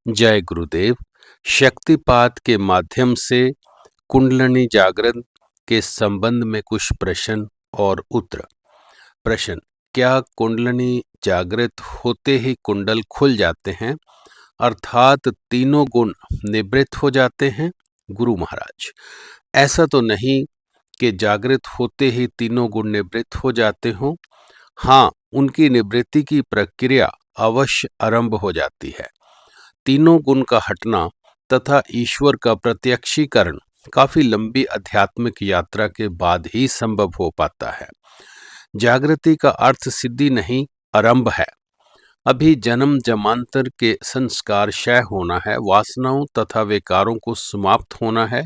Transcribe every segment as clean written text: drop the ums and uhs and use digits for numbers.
जय गुरुदेव। शक्तिपात के माध्यम से कुंडलिनी जागरण के संबंध में कुछ प्रश्न और उत्तर। प्रश्न: क्या कुंडलिनी जागृत होते ही कुंडल खुल जाते हैं, अर्थात तीनों गुण निवृत्त हो जाते हैं? गुरु महाराज, ऐसा तो नहीं कि जागृत होते ही तीनों गुण निवृत्त हो जाते हों। हाँ, उनकी निवृत्ति की प्रक्रिया अवश्य आरंभ हो जाती है। तीनों गुण का हटना तथा ईश्वर का प्रत्यक्षीकरण काफी लंबी आध्यात्मिक यात्रा के बाद ही संभव हो पाता है। जागृति का अर्थ सिद्धि नहीं, आरंभ है। अभी जन्म जन्मांतर के संस्कार क्षय होना है, वासनाओं तथा विकारों को समाप्त होना है,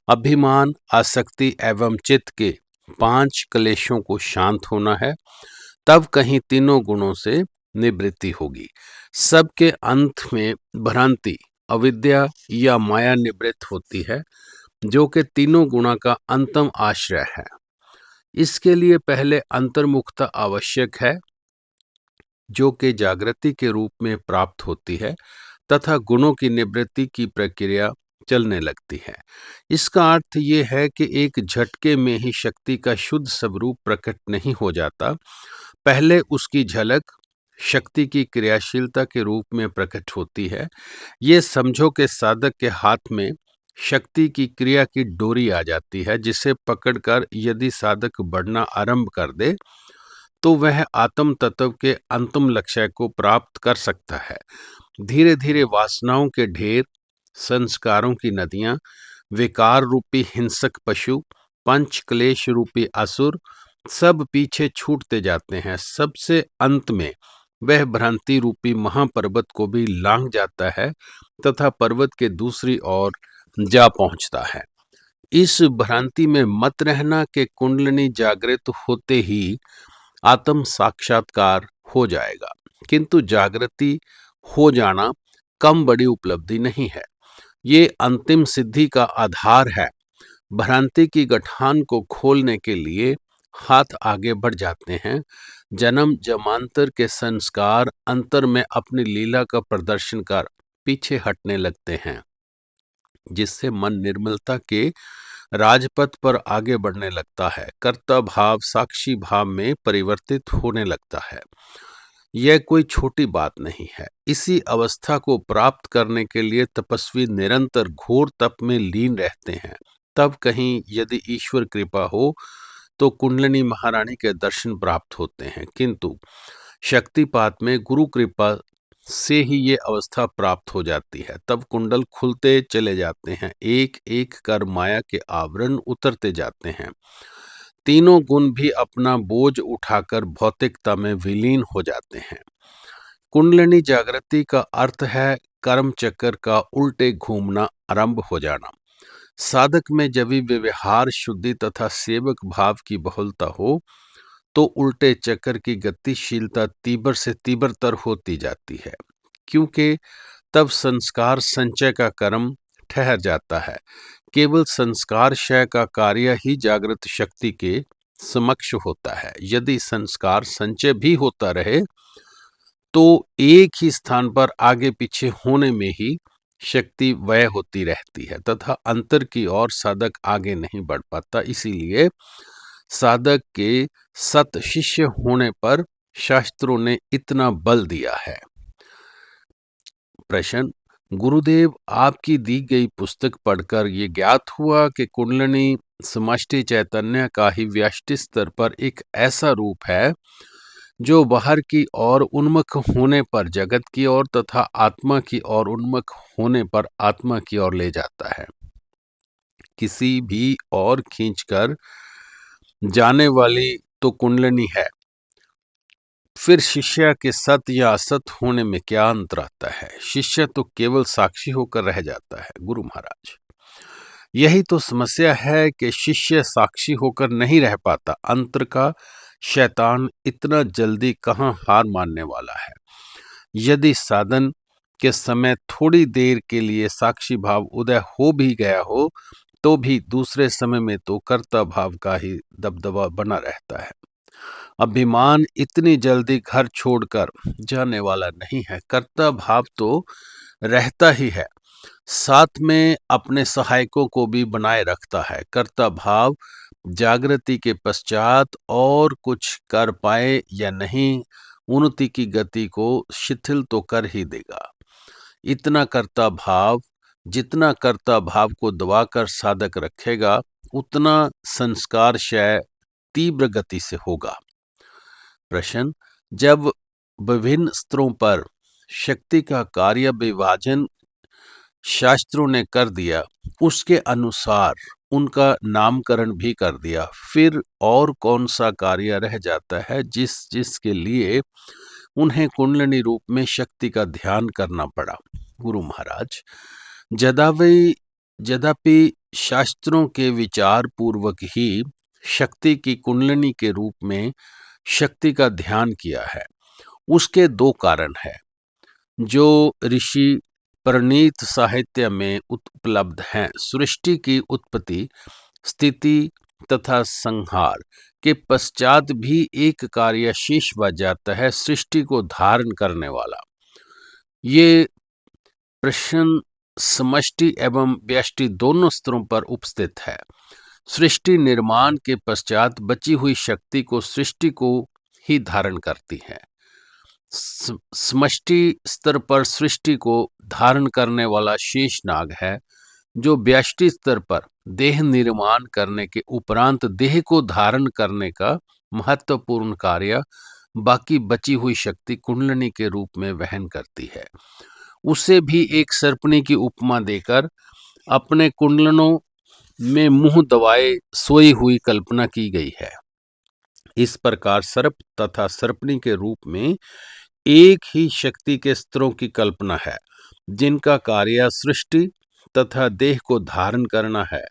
अभिमान, आसक्ति एवं चित्त के 5 क्लेशों को शांत होना है, तब कहीं तीनों गुणों से निवृत्ति होगी। सबके अंत में भ्रांति, अविद्या या माया निवृत्त होती है, जो कि तीनों गुणों का अंतम आश्रय है। इसके लिए पहले अंतर्मुखता आवश्यक है, जो कि जागृति के रूप में प्राप्त होती है तथा गुणों की निवृत्ति की प्रक्रिया चलने लगती है। इसका अर्थ ये है कि एक झटके में ही शक्ति का शुद्ध स्वरूप प्रकट नहीं हो जाता। पहले उसकी झलक शक्ति की क्रियाशीलता के रूप में प्रकट होती है। ये समझो कि साधक के हाथ में शक्ति की क्रिया की डोरी आ जाती है, जिसे पकड़कर यदि साधक बढ़ना आरंभ कर दे तो वह आत्म तत्व के अंतिम लक्ष्य को प्राप्त कर सकता है। धीरे धीरे वासनाओं के ढेर, संस्कारों की नदियां, विकार रूपी हिंसक पशु, पंच क्लेश रूपी असुर सब पीछे छूटते जाते हैं। सबसे अंत में वह भ्रांति रूपी महापर्वत को भी लांघ जाता है तथा पर्वत के दूसरी ओर जा पहुंचता है। इस भ्रांति में मत रहना कि कुंडलिनी जागृत होते ही आत्म साक्षात्कार हो जाएगा, किंतु जागृति हो जाना कम बड़ी उपलब्धि नहीं है। ये अंतिम सिद्धि का आधार है। भ्रांति की गठान को खोलने के लिए हाथ आगे बढ़ जाते हैं। जन्म जन्मांतर के संस्कार अंतर में अपनी लीला का प्रदर्शन कर पीछे हटने लगते हैं, जिससे मन निर्मलता के राजपथ पर आगे बढ़ने लगता है। कर्ता भाव साक्षी भाव में परिवर्तित होने लगता है। यह कोई छोटी बात नहीं है। इसी अवस्था को प्राप्त करने के लिए तपस्वी निरंतर घोर तप में लीन रहते हैं। तब कहीं यदि ईश्वर कृपा हो तो कुंडलिनी महारानी के दर्शन प्राप्त होते हैं, किंतु शक्तिपात में गुरु कृपा से ही ये अवस्था प्राप्त हो जाती है। तब कुंडल खुलते चले जाते हैं, एक एक कर माया के आवरण उतरते जाते हैं। तीनों गुण भी अपना बोझ उठाकर भौतिकता में विलीन हो जाते हैं। कुंडलिनी जागृति का अर्थ है कर्म चक्र का उल्टे घूमना आरंभ हो जाना। साधक में जब भी व्यवहार शुद्धि तथा सेवक भाव की बहुलता हो तो उल्टे चक्र की गतिशीलता तीव्र से तीव्रतर होती जाती है, क्योंकि तब संस्कार संचय का कर्म ठहर जाता है। केवल संस्कार क्षय का कार्य ही जागृत शक्ति के समक्ष होता है। यदि संस्कार संचय भी होता रहे तो एक ही स्थान पर आगे पीछे होने में ही शक्ति व्यय होती रहती है तथा अंतर की ओर साधक आगे नहीं बढ़ पाता। इसीलिए साधक के सत शिष्य होने पर शास्त्रों ने इतना बल दिया है। प्रश्न: गुरुदेव, आपकी दी गई पुस्तक पढ़कर ये ज्ञात हुआ कि कुंडलिनी समष्टि चैतन्य का ही व्यष्टि स्तर पर एक ऐसा रूप है जो बाहर की ओर उन्मुख होने पर जगत की ओर तथा आत्मा की ओर उन्मुख होने पर आत्मा की ओर ले जाता है। किसी भी ओर खींचकर जाने वाली तो कुंडलिनी है। फिर शिष्य के सत या असत होने में क्या अंतर आता है? शिष्य तो केवल साक्षी होकर रह जाता है। गुरु महाराज, यही तो समस्या है कि शिष्य साक्षी होकर नहीं रह पाता। अंतर का शैतान इतना जल्दी कहाँ हार मानने वाला है। यदि साधन के समय थोड़ी देर के लिए साक्षी भाव उदय हो भी गया हो तो भी दूसरे समय में तो कर्ता भाव का ही दबदबा बना रहता है। अभिमान इतनी जल्दी घर छोड़कर जाने वाला नहीं है। कर्ता भाव तो रहता ही है, साथ में अपने सहायकों को भी बनाए रखता है। कर्ता भाव जागृति के पश्चात और कुछ कर पाए या नहीं, उन्नति की गति को शिथिल तो कर ही देगा। इतना कर्ता भाव, जितना कर्ता भाव को दबाकर साधक रखेगा, उतना संस्कार क्षय तीव्र गति से होगा। प्रश्न, जब विभिन्न स्तरों पर शक्ति का कार्य विभाजन शास्त्रों ने कर दिया, उसके अनुसार उनका नामकरण भी कर दिया, फिर और कौन सा कार्य रह जाता है जिसके लिए उन्हें कुंडलिनी रूप में शक्ति का ध्यान करना पड़ा? गुरु महाराज, यद्यपि यद्यपि शास्त्रों के विचार पूर्वक ही शक्ति की कुंडलिनी के रूप में शक्ति का ध्यान किया है, उसके दो कारण हैं जो ऋषि प्रणीत साहित्य में उपलब्ध हैं। सृष्टि की उत्पत्ति, स्थिति तथा संहार के पश्चात भी एक कार्य शेष बच जाता है, सृष्टि को धारण करने वाला। ये प्रश्न समष्टि एवं व्यष्टि दोनों स्तरों पर उपस्थित है। सृष्टि निर्माण के पश्चात बची हुई शक्ति को सृष्टि को ही धारण करती है। समष्टि स्तर पर सृष्टि को धारण करने वाला शेष नाग है, जो व्यष्टि स्तर पर देह निर्माण करने के उपरांत देह को धारण करने का महत्वपूर्ण कार्य बाकी बची हुई शक्ति कुंडलिनी के रूप में वहन करती है। उसे भी एक सर्पणी की उपमा देकर अपने कुंडलनों में मुंह दबाए सोई हुई कल्पना की गई है। इस प्रकार सर्प तथा सर्पणी के रूप में एक ही शक्ति के स्तरों की कल्पना है, जिनका कार्य सृष्टि तथा देह को धारण करना है।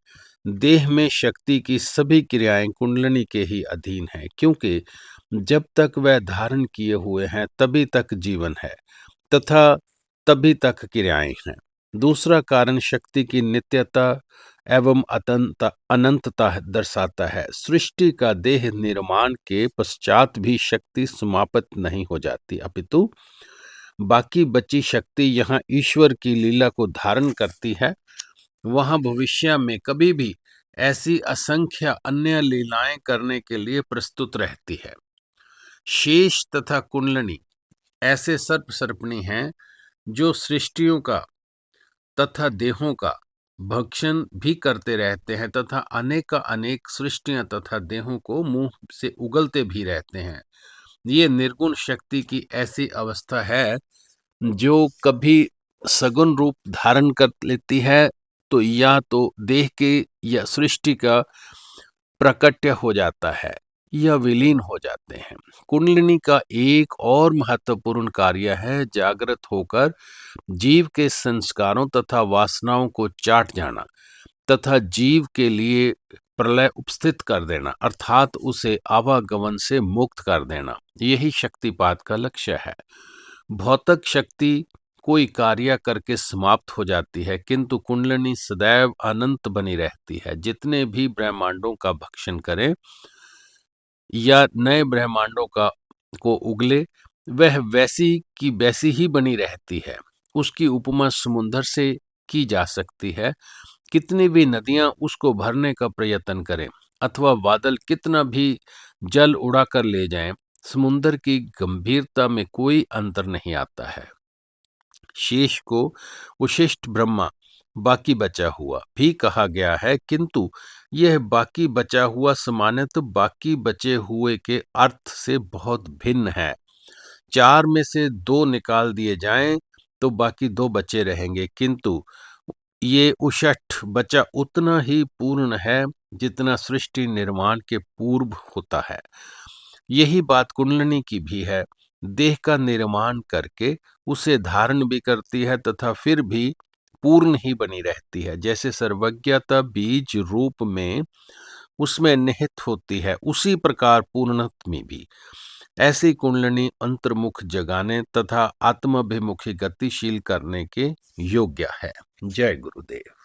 देह में शक्ति की सभी क्रियाएं कुंडलिनी के ही अधीन हैं, क्योंकि जब तक वह धारण किए हुए हैं तभी तक जीवन है तथा तभी तक क्रियाएं हैं। दूसरा कारण शक्ति की नित्यता एवं अनंतता दर्शाता है। सृष्टि का देह निर्माण के पश्चात भी शक्ति समाप्त नहीं हो जाती, अपितु बाकी बची शक्ति यहाँ ईश्वर की लीला को धारण करती है। वहां भविष्य में कभी भी ऐसी असंख्य अन्य लीलाएं करने के लिए प्रस्तुत रहती है। शेष तथा कुंडलिनी ऐसे सर्प सर्पणी हैं जो सृष्टियों का तथा देहों का भक्षण भी करते रहते हैं तथा अनेक अनेक सृष्टियां तथा देहों को मुंह से उगलते भी रहते हैं। ये निर्गुण शक्ति की ऐसी अवस्था है जो कभी सगुण रूप धारण कर लेती है, तो या तो देह के या सृष्टि का प्रकट्य हो जाता है या विलीन हो जाते हैं। कुंडलिनी का एक और महत्वपूर्ण कार्य है जागृत होकर जीव के संस्कारों तथा वासनाओं को चाट जाना तथा जीव के लिए प्रलय उपस्थित कर देना, अर्थात उसे आवागमन से मुक्त कर देना। यही शक्तिपात का लक्ष्य है। भौतिक शक्ति कोई कार्य करके समाप्त हो जाती है, किंतु कुंडलिनी सदैव अनंत बनी रहती है। जितने भी ब्रह्मांडों का भक्षण करें या नए ब्रह्मांडों को उगले, वह वैसी की वैसी ही बनी रहती है। उसकी उपमा समुद्र से की जा सकती है। कितनी भी नदियां उसको भरने का प्रयत्न करें अथवा बादल कितना भी जल उड़ा कर ले जाएं, समुद्र की गंभीरता में कोई अंतर नहीं आता है। शेष को उशिष्ट ब्रह्मा, बाकी बचा हुआ भी कहा गया है, किंतु यह बाकी बचा हुआ सामान्यतः बाकी बचे हुए के अर्थ से बहुत भिन्न है। 4 में से 2 निकाल दिए जाएं तो बाकी 2 बचे रहेंगे, किंतु ये उषठ बचा उतना ही पूर्ण है जितना सृष्टि निर्माण के पूर्व होता है। यही बात कुंडलिनी की भी है। देह का निर्माण करके उसे धारण भी करती है तथा फिर भी पूर्ण ही बनी रहती है। जैसे सर्वज्ञता बीज रूप में उसमें निहित होती है, उसी प्रकार पूर्णत्व में भी ऐसी कुंडलिनी अंतर्मुख जगाने तथा आत्माभिमुखी गतिशील करने के योग्य है। जय गुरुदेव।